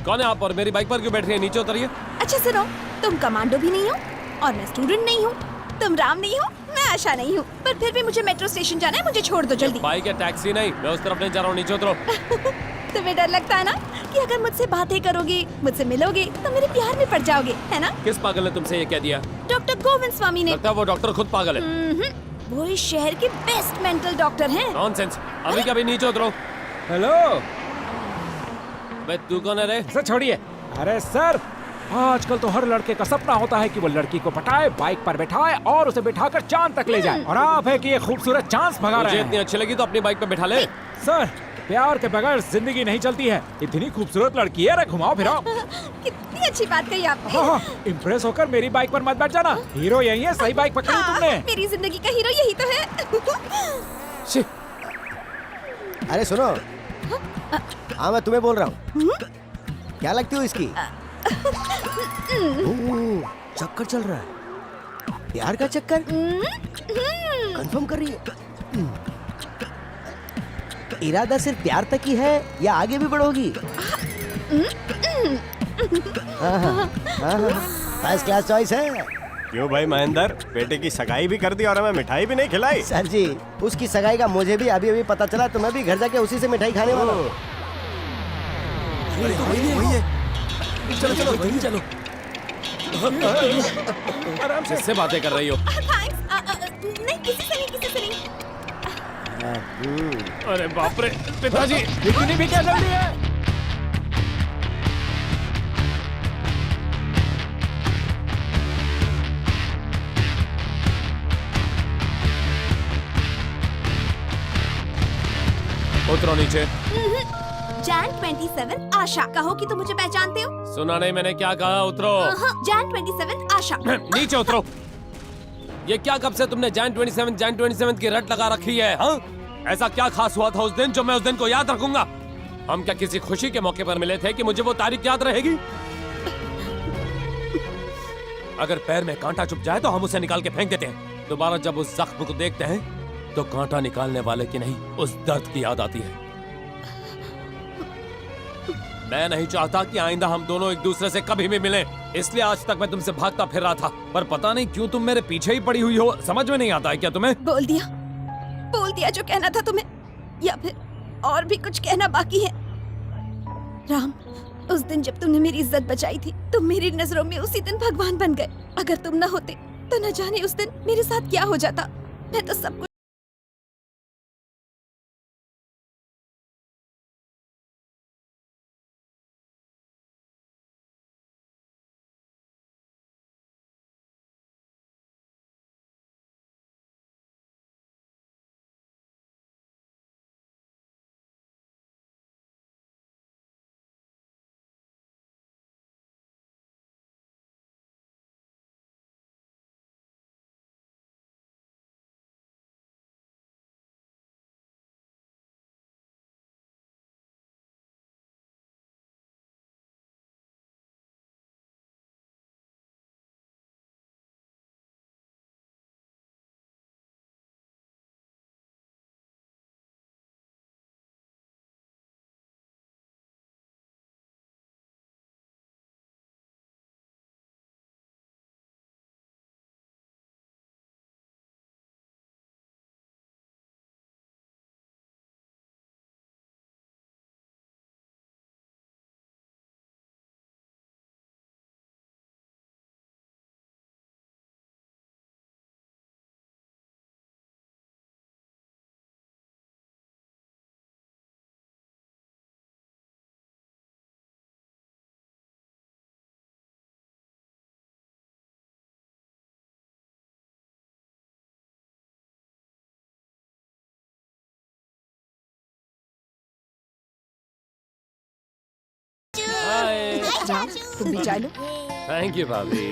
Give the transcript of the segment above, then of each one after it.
कौन है आप और मेरी बाइक पर क्यों बैठ रही है? नीचे उतरिए। अच्छा सुनो, तुम कमांडो भी नहीं हो और मैं स्टूडेंट नहीं हूँ। तुम राम नहीं हो, मैं आशा नहीं हूँ, पर फिर भी मुझे मेट्रो स्टेशन जाना है, मुझे छोड़ दो जल्दी। बाइक है, टैक्सी नहीं। मैं उस तरफ नहीं जा रहा हूँ, नीचे उतरो। तुम्हें डर लगता है ना कि अगर मुझसे बातें करोगे, मुझसे मिलोगे तो मेरे प्यार में पड़ जाओगे, है ना? किस पागल ने तुमसे ये कह दिया? डॉक्टर गोविंद स्वामी ने। लगता है वो डॉक्टर खुद पागल है। वो इस शहर के बेस्ट मेंटल डॉक्टर हैं। नॉनसेंस। अभी कभी नीचे उतरो। हेलो बे तू कौन है रे? सर, छोड़िए। अरे सर, आजकल तो हर लड़के का सपना होता है कि वो लड़की को पटाए, बाइक पर बैठाए और उसे बिठाकर चांद तक ले जाए। और आप है कि ये खूबसूरत चांस भगा रहे मुझे हैं। इतनी अच्छी लगी तो अपनी बाइक पे बिठा ले। सर, प्यार के बगैर जिंदगी नहीं चलती है। इतनी खूबसूरत लड़की है, घुमाओ फिराओ। कितनी अच्छी बात कही आपने। हाँ, इम्प्रेस होकर मेरी बाइक पर मत बैठ जाना। हीरो यही है, सही बाइक पकड़ी तुमने। मेरी जिंदगी का हीरो यही तो है। अरे सुनो, हाँ मैं तुम्हें बोल रहा हूँ। क्या लगती हो इसकी? चक्कर चल रहा है, प्यार का चक्कर। कंफर्म कर रही है? इरादा सिर्फ प्यार तक ही है या आगे भी बढ़ोगी? फर्स्ट क्लास चॉइस है। क्यों भाई महेंद्र, बेटे की सगाई भी कर दी और हमें मिठाई भी नहीं खिलाई? सर जी, उसकी सगाई का मुझे भी अभी अभी पता चला, तो मैं भी घर जाके उसी से मिठाई खाने वाला हूँ। चलो चलो जल्दी चलो। आराम से। किससे बातें कर रही हो? थैंक्स। नहीं, किसी से नहीं, किसी से नहीं। अरे बाप रे पिताजी, इतनी भी क्या जल्दी है? उतरो नीचे। जैन 27 आशा। कहो कि तुम मुझे पहचानते हो। सुना नहीं मैंने क्या कहा? उतरो। जैन 27 आशा। नीचे उतरो। ये क्या कब से तुमने जैन 27 की रट लगा रखी है? हाँ? ऐसा क्या खास हुआ था उस दिन जो मैं उस दिन को याद रखूंगा? हम क्या किसी खुशी के मौके पर मिले थे कि मुझे वो तारीख याद रहेगी? अगर पैर में कांटा चुभ जाए तो हम उसे निकाल के फेंक देते हैं। दोबारा जब उस जख्म को देखते हैं तो कांटा निकालने वाले की नहीं, उस दर्द की याद आती है। मैं नहीं चाहता कि आइंदा हम दोनों एक दूसरे से कभी भी मिलें, इसलिए आज तक मैं तुमसे भागता फिर रहा था, पर पता नहीं क्यों तुम मेरे पीछे ही पड़ी हुई हो। समझ में नहीं आता है क्या तुम्हें? बोल दिया जो कहना था तुम्हें, या फिर और भी कुछ कहना बाकी है? राम, उस दिन जब तुमने मेरी इज्जत बचाई थी, तुम मेरी नजरों में उसी दिन भगवान बन गए। अगर तुम न होते तो न जाने उस दिन मेरे साथ क्या हो जाता। मैं तो सब कुछ राम, तुम भी चाय लो। थैंक यू भाभी।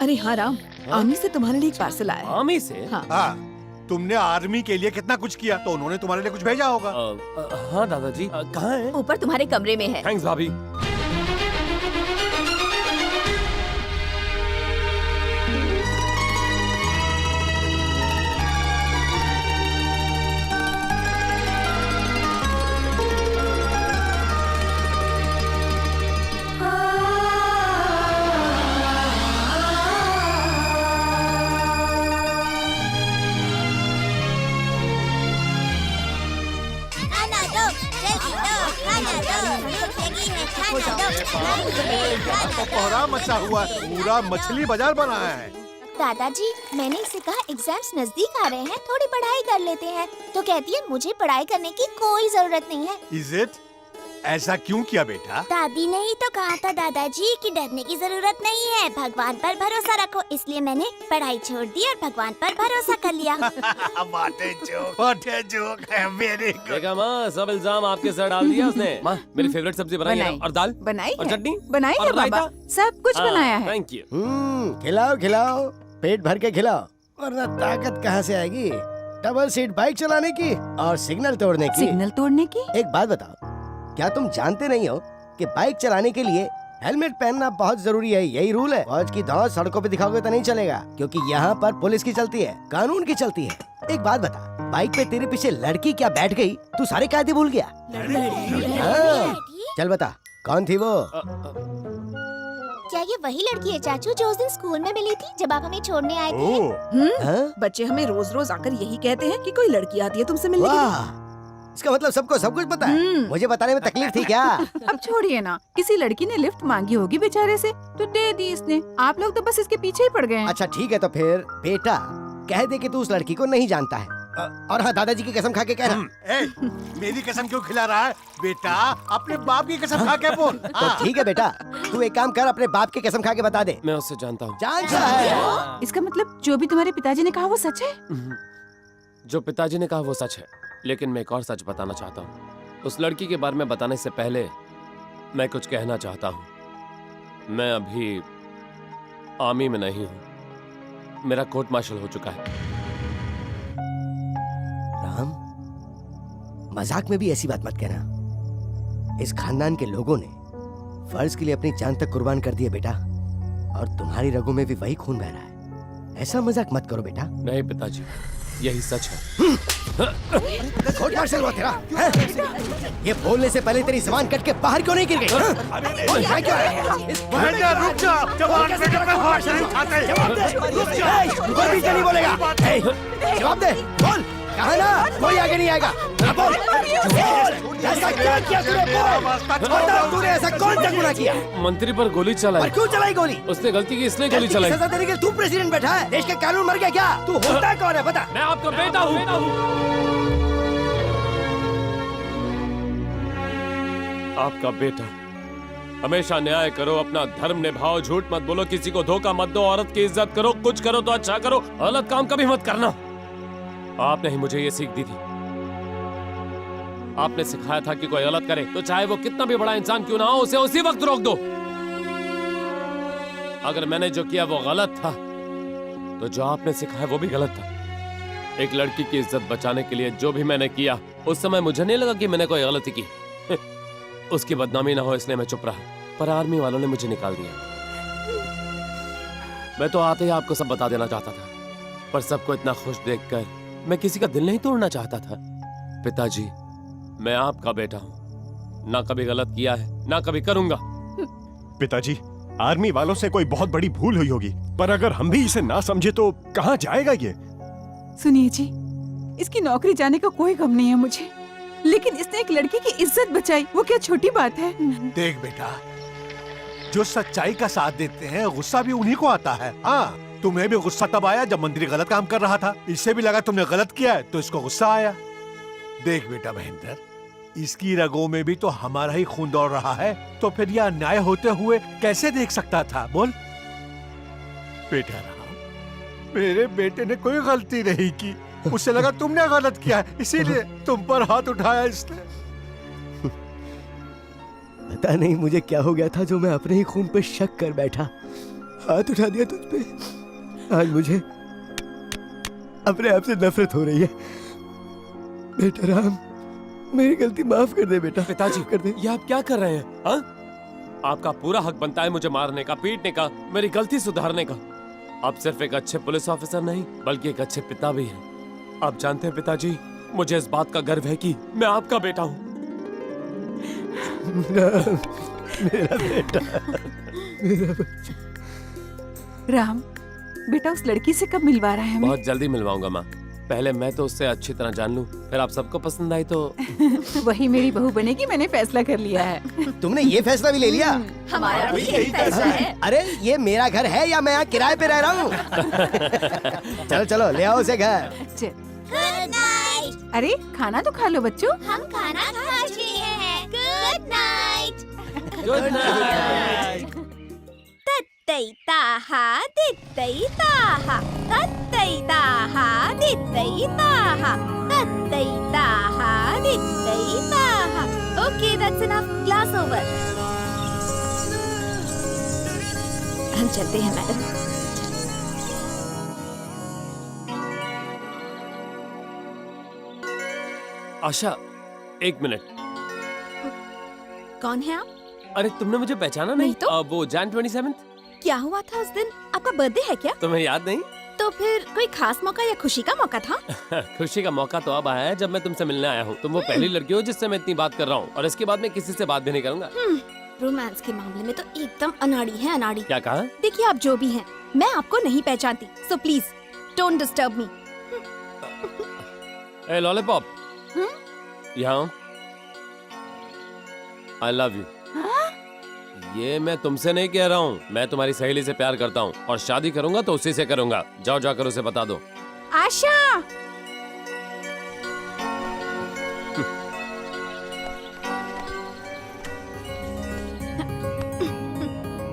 अरे हाँ राम, आर्मी से तुम्हारे लिए एक पार्सल आया है। आर्मी से? हाँ। तुमने आर्मी के लिए कितना कुछ किया, तो उन्होंने तुम्हारे लिए कुछ भेजा होगा। हाँ दादाजी। कहाँ है? ऊपर तुम्हारे कमरे में है। थैंक्स भाभी। यहाँ तो कोहरा मचा हुआ है, पूरा मछली बाजार बनाया है। दादाजी, मैंने इसे कहा एग्जाम्स नजदीक आ रहे हैं, थोड़ी पढ़ाई कर लेते हैं, तो कहती है मुझे पढ़ाई करने की कोई जरूरत नहीं है। Is it? ऐसा क्यों किया बेटा? दादी ने ही तो कहा था दादाजी कि डरने की जरूरत नहीं है, भगवान पर भरोसा रखो, इसलिए मैंने पढ़ाई छोड़ दी और भगवान पर भरोसा कर लिया। What a joke है, very good। देखा माँ, सब इल्जाम आपके सर डाल दिया उसने। माँ, मेरी फेवरेट सब्जी बनाई है बनाई। और दाल बनाई और है? चटनी बनाई और है बाबा, रायता? सब कुछ बनाया है। Thank you. खिलाओ खिलाओ, पेट भर के खिलाओ, वरना ताकत कहाँ से आएगी डबल सीट बाइक चलाने की और सिग्नल तोड़ने की। सिग्नल तोड़ने की? एक बात बताओ, क्या तुम जानते नहीं हो कि बाइक चलाने के लिए हेलमेट पहनना बहुत जरूरी है? यही रूल है। फौज की दौड़ सड़कों पे दिखाओगे तो नहीं चलेगा, क्योंकि यहाँ पर पुलिस की चलती है, कानून की चलती है। एक बात बता, बाइक पे तेरे पीछे लड़की क्या बैठ गई, तू सारे कायदे भूल गया? हाँ, चल बता कौन थी वो? क्या ये वही लड़की है चाचू जो उस दिन स्कूल में मिली थी जब आप हमें छोड़ने आए थे? हाँ? बच्चे हमें रोज रोज आकर यही कहते हैं कि कोई लड़की आती है तुमसे मिलने के लिए। वाह, इसका मतलब सबको सब कुछ पता है। मुझे बताने में तकलीफ थी क्या? अब छोड़िए ना, किसी लड़की ने लिफ्ट मांगी होगी बेचारे से तो दे दी इसने। आप लोग तो बस इसके पीछे ही पड़ गए हैं। अच्छा ठीक है, तो फिर बेटा कह दे कि तू उस लड़की को नहीं जानता है। और हाँ, दादाजी की कसम खा के कहना। ए, मेरी कसम क्यों खिला रहा है बेटा? अपने बाप की कसम खा के बोल। तो ठीक है बेटा, तू एक काम कर, अपने बाप की कसम खा के बता दे। मैं उससे जानता हूँ। जानता है? इसका मतलब जो भी तुम्हारे पिताजी ने कहा वो सच है? जो पिताजी ने कहा वो सच है, लेकिन मैं एक और सच बताना चाहता हूँ। उस लड़की के बारे में बताने से पहले मैं कुछ कहना चाहता हूँ। मैं अभी आर्मी में नहीं हूँ, मेरा कोर्ट मार्शल हो चुका है। राम, मजाक में भी ऐसी बात मत कहना। इस खानदान के लोगों ने फर्ज के लिए अपनी जान तक कुर्बान कर दी है बेटा, और तुम्हारी रगों में भी वही खून बह रहा है। ऐसा मजाक मत करो बेटा। नहीं पिताजी, यही सच है। कोर्ट मार्शल हुआ तेरा, हैं? ये बोलने से पहले तेरी जबान कट के बाहर क्यों नहीं गिर गई? बोल, यहाँ क्यों आया? महेंद्र रुक जा, जवान बेटे पे हाथ नहीं उठाते। कोई पीछे नहीं बोलेगा। ए, जवाब दे, बोल, कहा ना कोई आगे नहीं आएगा। हाँ, बोल, बोल, ऐसा क्या किया तूने? बोल, बता, तूने ऐसा कौन सा गुनाह किया? मंत्री पर गोली और चलाई। क्यों चलाई गोली? उसने गलती की, इसलिए गोली गलती की चलाई। सजा देने के लिए तू प्रेसिडेंट बैठा है? देश का कानून मर गया क्या? तू होता कौन है बता? मैं आपका बेटा हूँ। आपका बेटा। हमेशा न्याय करो, अपना धर्म निभाओ, झूठ मत बोलो, किसी को धोखा मत दो, औरत की इज्जत करो, कुछ करो तो अच्छा करो, गलत काम कभी मत करना। आपने ही मुझे ये सीख दी थी। आपने सिखाया था कि कोई गलत करे तो चाहे वो कितना भी बड़ा इंसान क्यों ना हो, उसे उसी वक्त रोक दो। अगर मैंने जो किया वो गलत था, तो जो आपने सिखाया वो भी गलत था। एक लड़की की इज्जत बचाने के लिए जो भी मैंने किया, उस समय मुझे नहीं लगा कि मैंने कोई गलती की। उसकी बदनामी ना हो इसलिए मैं चुप रहा, पर आर्मी वालों ने मुझे निकाल दिया। मैं तो आते ही आपको सब बता देना चाहता था, पर सबको इतना खुश देखकर मैं किसी का दिल नहीं तोड़ना चाहता था। पिताजी, मैं आपका बेटा हूँ, ना कभी गलत किया है, ना कभी करूंगा। पिताजी, आर्मी वालों से कोई बहुत बड़ी भूल हुई होगी, पर अगर हम भी इसे ना समझे तो कहाँ जाएगा ये? सुनिए जी, इसकी नौकरी जाने का कोई गम नहीं है मुझे, लेकिन इसने एक लड़की की इज्जत बचाई, वो क्या छोटी बात है? देख बेटा, जो सच्चाई का साथ देते हैं गुस्सा भी उन्हीं को आता है। हाँ, तुम्हें भी गुस्सा तब आया जब मंत्री गलत काम कर रहा था। इससे भी लगा तुमने गलत किया है तो इसको गुस्सा आया। देख बेटा महेंद्र, इसकी रगों में भी तो हमारा ही खून दौड़ रहा है, तो फिर यह अन्याय होते हुए कैसे देख सकता था? बोल बेटा राम, मेरे बेटे ने कोई गलती नहीं की, उसे लगा तुमने गलत किया है, इसीलिए तुम पर हाथ उठाया इसने। पता नहीं मुझे क्या हो गया था जो मैं अपने ही खून पे शक कर बैठा, हाथ उठा दिया तुझ पे। आज मुझे अपने आप से नफरत हो रही है। बेटा राम, मेरी गलती माफ कर दे बेटा। पिताजी, कर दे। ये आप क्या कर रहे हैं? हाँ? आपका पूरा हक बनता है मुझे मारने का, पीटने का, मेरी गलती सुधारने का। आप सिर्फ एक अच्छे पुलिस ऑफिसर नहीं, बल्कि एक अच्छे पिता भी हैं। आप जानते हैं पिताजी, मुझे इस बात का गर्व है कि मैं आपका बेटा हूँ। मेरा बेटा, मेरा बच्चा। राम, बेटा उस लड़की से कब मिलवा रहा है हमें? बहुत जल्दी मिलवाऊंगा माँ। पहले मैं तो उससे अच्छी तरह जान लूं, फिर आप सबको पसंद आई तो वही मेरी बहू बनेगी, मैंने फैसला कर लिया है। तुमने ये फैसला भी ले लिया? हमारा भी यही फैसला है। अरे ये मेरा घर है या मैं यहाँ किराए पे रह रहा हूँ? चलो चलो ले आओ उसे घर। चल। Good night. अरे खाना तो खा लो बच्चों। हम खाना खा चुके हैं। Good night. Good night. तत्तैताहा दित्तैताहा तत्तैताहा दित्तैताहा तत्तैताहा दित्तैताहा। Okay that's enough, class over. हम चलते हैं मैडम। आशा, एक मिनट। कौन है आप? अरे तुमने मुझे पहचाना नहीं? नहीं तो? वो जैन 27? क्या हुआ था उस दिन? आपका बर्थडे है क्या? तुम्हें याद नहीं? तो फिर कोई खास मौका या खुशी का मौका था? खुशी का मौका तो अब आया है जब मैं तुमसे मिलने आया हूँ। तुम वो पहली लड़की हो जिससे मैं इतनी बात कर रहा हूँ, और इसके बाद मैं किसी से बात भी नहीं करूंगा। रोमांस के मामले में तो एकदम अनाड़ी है, अनाड़ी। क्या कहा? देखिए आप जो भी हैं, मैं आपको नहीं पहचानती, so please don't disturb me. A lollipop, यहाँ आई लव यू। ये मैं तुमसे नहीं कह रहा हूँ, मैं तुम्हारी सहेली से प्यार करता हूँ और शादी करूंगा तो उसी से करूंगा। जाओ जाकर उसे बता दो। आशा।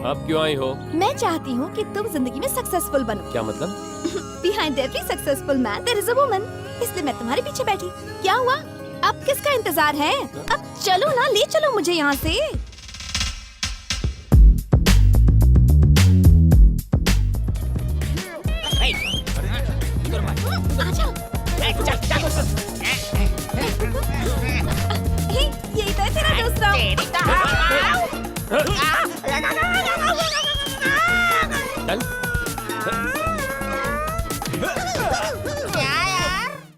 अब क्यों आई हो? मैं चाहती हूँ कि तुम जिंदगी में सक्सेसफुल बनो। क्या मतलब? Behind every successful man there is a woman, इसलिए मैं तुम्हारे पीछे बैठी। क्या हुआ? अब किसका इंतजार है? अब चलो ना, ले चलो मुझे यहाँ से। हे, यही तो है तेरा दूसरा।